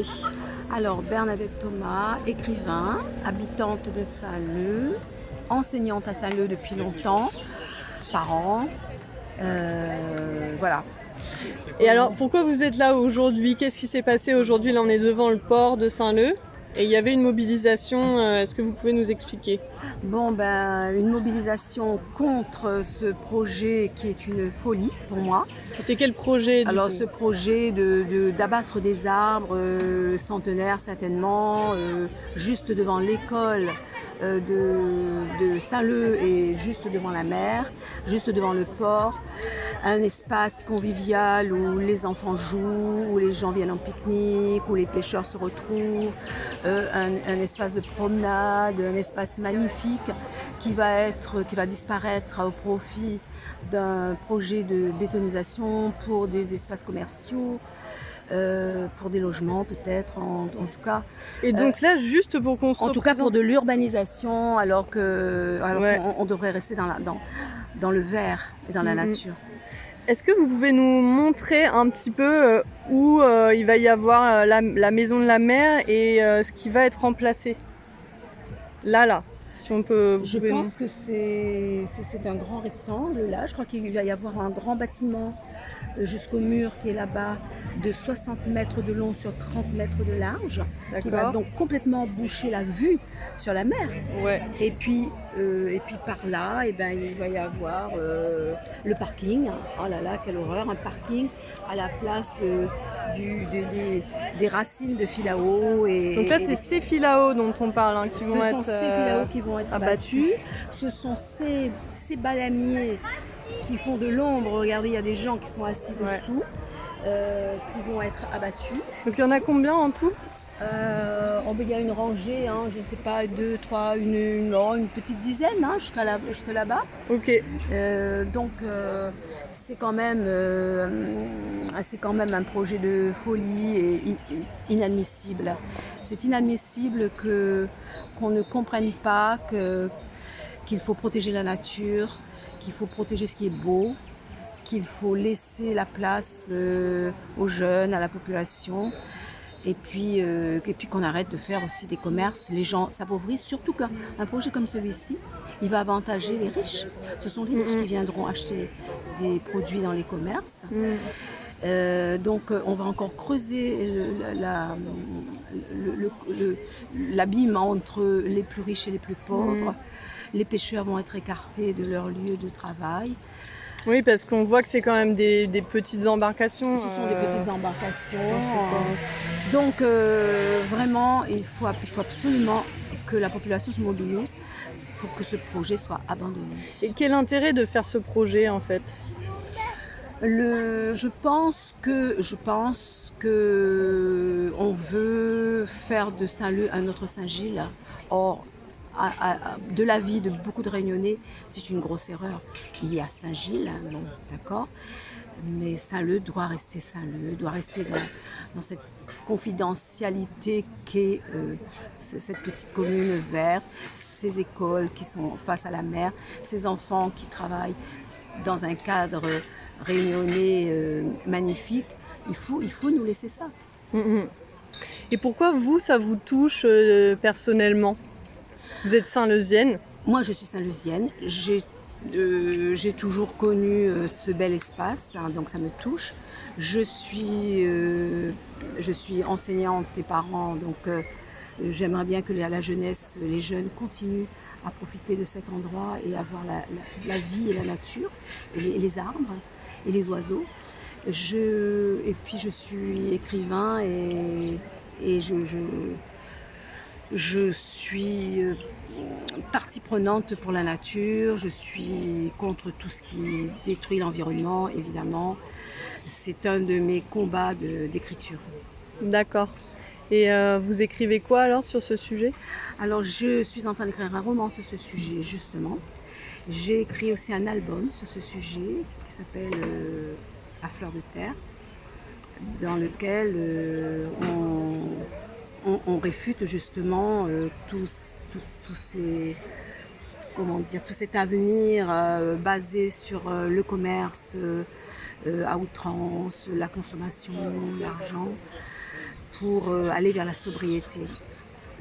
présenter. Alors, Bernadette Thomas, écrivain, habitante de Saint-Leu, enseignante à Saint-Leu depuis longtemps, parent, voilà. Et alors, pourquoi vous êtes là aujourd'hui? Qu'est-ce qui s'est passé aujourd'hui? Là, on est devant le port de Saint-Leu et il y avait une mobilisation. Est-ce que vous pouvez nous expliquer? Bon, ben, une mobilisation contre ce projet qui est une folie pour moi. C'est quel projet du Alors, coup? ce projet d'abattre des arbres centenaires certainement, juste devant l'école de Saint-Leu et juste devant la mer, juste devant le port, un espace convivial où les enfants jouent, où les gens viennent en pique-nique, où les pêcheurs se retrouvent, un espace de promenade, un espace magnifique qui va disparaître au profit d'un projet de bétonisation pour des espaces commerciaux, pour des logements peut-être, en tout cas. Et donc là, juste pour qu'on se En tout cas pour représente. de l'urbanisation, alors Ouais. qu'on devrait rester dans le vert et dans la nature. Est-ce que vous pouvez nous montrer un petit peu où il va y avoir la maison de la mer et ce qui va être remplacé? Là, si on peut. Vous Je pouvez pense que c'est un grand rectangle là. Je crois qu'il va y avoir un grand bâtiment jusqu'au mur qui est là-bas de 60 mètres de long sur 30 mètres de large, qui va D'accord. donc complètement boucher la vue sur la mer. Ouais. Et puis par là, eh ben, il va y avoir le parking. Oh là là, quelle horreur, un parking à la place des racines de filao. Donc là, c'est ces filao dont on parle hein, qui ce vont sont être ces filao qui vont être abattus. Ce sont ces bananiers qui font de l'ombre. Regardez, il y a des gens qui sont assis dessous, qui vont être abattus. Donc il y en a combien en tout? Il y a une rangée, hein, je ne sais pas, 2, 3, une petite dizaine hein, jusque là-bas. Ok. Donc c'est quand même un projet de folie et inadmissible. C'est inadmissible qu'on ne comprenne pas qu'il faut protéger la nature, qu'il faut protéger ce qui est beau, qu'il faut laisser la place aux jeunes, à la population. Et puis qu'on arrête de faire aussi des commerces. Les gens s'appauvrissent, surtout qu'un projet comme celui-ci, il va avantager les riches. Ce sont les riches qui viendront acheter des produits dans les commerces. Donc on va encore creuser l'abîme entre les plus riches et les plus pauvres. Les pêcheurs vont être écartés de leur lieu de travail. Oui, parce qu'on voit que c'est quand même des petites embarcations. Ce sont des petites embarcations. Donc vraiment, il faut absolument que la population se mobilise pour que ce projet soit abandonné. Et quel intérêt de faire ce projet en fait? Je pense que on veut faire de Saint-Leu un autre Saint-Gilles. Or, de l'avis de beaucoup de Réunionnais, c'est une grosse erreur. Il y a Saint-Gilles, bon, d'accord, mais Saint-Leu doit rester Saint-Leu, doit rester dans cette confidentialité qu'est cette petite commune verte, ces écoles qui sont face à la mer, ces enfants qui travaillent dans un cadre réunionnais magnifique. Il faut nous laisser ça. Et pourquoi vous, ça vous touche personnellement? Vous êtes Saint-Leusienne? Moi, je suis Saint-Leusienne. J'ai toujours connu ce bel espace, hein, donc ça me touche. Je suis enseignante et parent, donc j'aimerais bien que la jeunesse, les jeunes continuent à profiter de cet endroit et à voir la vie et la nature, et les arbres et les oiseaux. Et puis je suis écrivain et je suis partie prenante pour la nature, je suis contre tout ce qui détruit l'environnement, évidemment. C'est un de mes combats d'écriture. D'accord. Et vous écrivez quoi alors sur ce sujet? Alors je suis en train d'écrire un roman sur ce sujet justement. J'ai écrit aussi un album sur ce sujet qui s'appelle À fleur de terre, dans lequel on réfute justement tout cet avenir basé sur le commerce à outrance, la consommation, l'argent, pour aller vers la sobriété.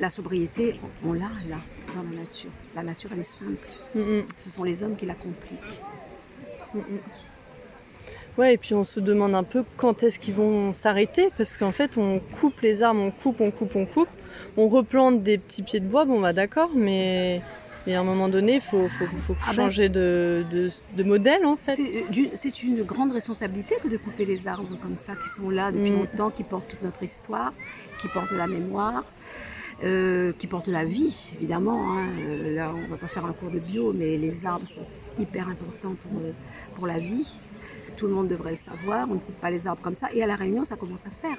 La sobriété, on l'a là, dans la nature. La nature, elle est simple. Ce sont les hommes qui la compliquent. Ouais, et puis on se demande un peu quand est-ce qu'ils vont s'arrêter, parce qu'en fait, on coupe les arbres, on coupe. On replante des petits pieds de bois, bon bah d'accord, mais à un moment donné, il faut changer de modèle, en fait. C'est une grande responsabilité que de couper les arbres comme ça, qui sont là depuis longtemps, qui portent toute notre histoire, qui portent la mémoire. Qui portent la vie, évidemment. Là, on ne va pas faire un cours de bio, mais les arbres sont hyper importants pour la vie. Tout le monde devrait le savoir. On ne coupe pas les arbres comme ça. Et à La Réunion, ça commence à faire.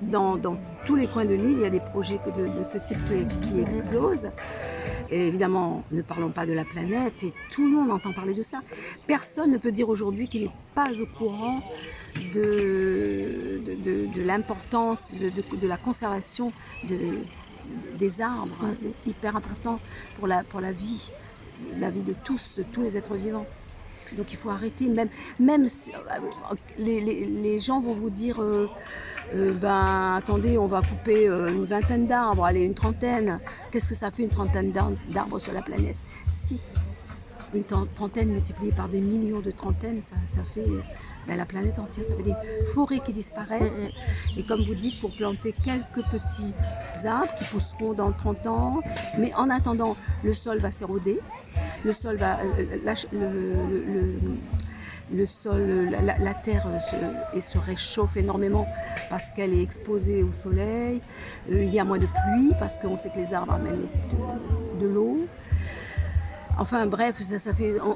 Dans tous les coins de l'île, il y a des projets de ce type qui explosent. Et évidemment, ne parlons pas de la planète. Et tout le monde entend parler de ça. Personne ne peut dire aujourd'hui qu'il n'est pas au courant de l'importance de la conservation des arbres. C'est hyper important pour la vie de tous les êtres vivants. Donc il faut arrêter, même si, les gens vont vous dire attendez, on va couper une vingtaine d'arbres, allez, une trentaine. Qu'est-ce que ça fait une trentaine d'arbres sur la planète? Si, une trentaine multipliée par des millions de trentaines, ça fait la planète entière, ça fait des forêts qui disparaissent. Et comme vous dites, pour planter quelques petits arbres qui pousseront dans 30 ans, mais en attendant, le sol va s'éroder, le sol va, la terre se réchauffe énormément parce qu'elle est exposée au soleil. Il y a moins de pluie parce qu'on sait que les arbres amènent de l'eau. Enfin bref,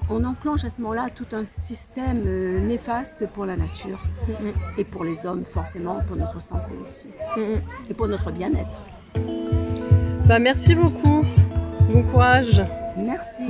on enclenche à ce moment-là tout un système néfaste pour la nature et pour les hommes, forcément, pour notre santé aussi et pour notre bien-être. Merci beaucoup, bon courage. Merci.